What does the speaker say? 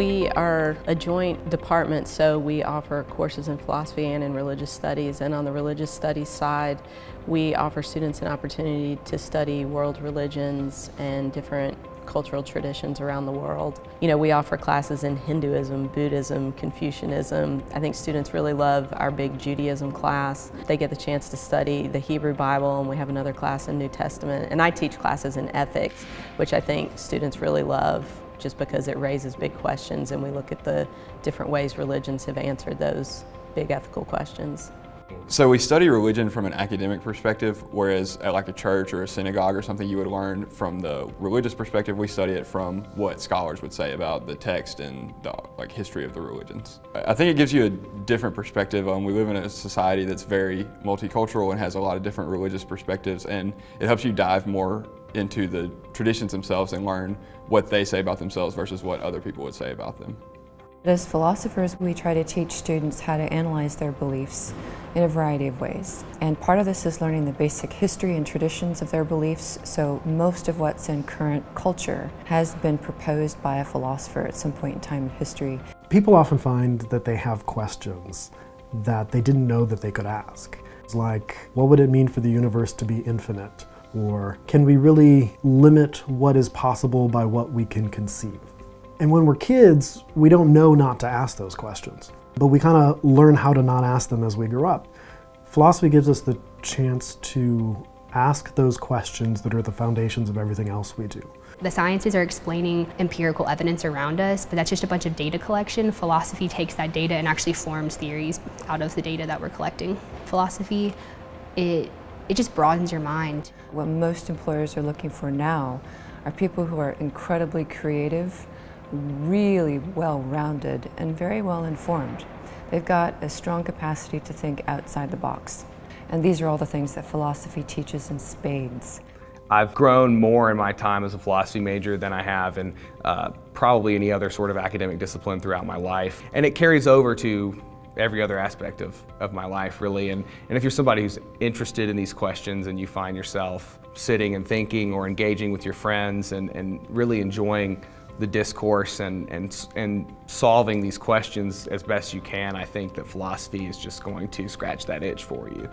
We are a joint department, so we offer courses in philosophy and in religious studies. And on the religious studies side, we offer students an opportunity to study world religions and different cultural traditions around the world. You know, we offer classes in Hinduism, Buddhism, Confucianism. I think students really love our big Judaism class. They get the chance to study the Hebrew Bible, and we have another class in New Testament. And I teach classes in ethics, which I think students really love, just because it raises big questions and we look at the different ways religions have answered those big ethical questions. So we study religion from an academic perspective, whereas at like a church or a synagogue or something you would learn from the religious perspective, we study it from what scholars would say about the text and the history of the religions. I think it gives you a different perspective. We live in a society that's very multicultural and has a lot of different religious perspectives, and it helps you dive more into the traditions themselves and learn what they say about themselves versus what other people would say about them. As philosophers, we try to teach students how to analyze their beliefs in a variety of ways. And part of this is learning the basic history and traditions of their beliefs, so most of what's in current culture has been proposed by a philosopher at some point in time in history. People often find that they have questions that they didn't know that they could ask. It's like, what would it mean for the universe to be infinite? Or can we really limit what is possible by what we can conceive? And when we're kids, we don't know not to ask those questions, but we kind of learn how to not ask them as we grow up. Philosophy gives us the chance to ask those questions that are the foundations of everything else we do. The sciences are explaining empirical evidence around us, but that's just a bunch of data collection. Philosophy takes that data and actually forms theories out of the data that we're collecting. Philosophy, it just broadens your mind. What most employers are looking for now are people who are incredibly creative, really well-rounded, and very well-informed. They've got a strong capacity to think outside the box. And these are all the things that philosophy teaches in spades. I've grown more in my time as a philosophy major than I have in probably any other sort of academic discipline throughout my life. And it carries over to every other aspect of my life, really. And if you're somebody who's interested in these questions and you find yourself sitting and thinking or engaging with your friends and really enjoying the discourse and solving these questions as best you can, I think that philosophy is just going to scratch that itch for you.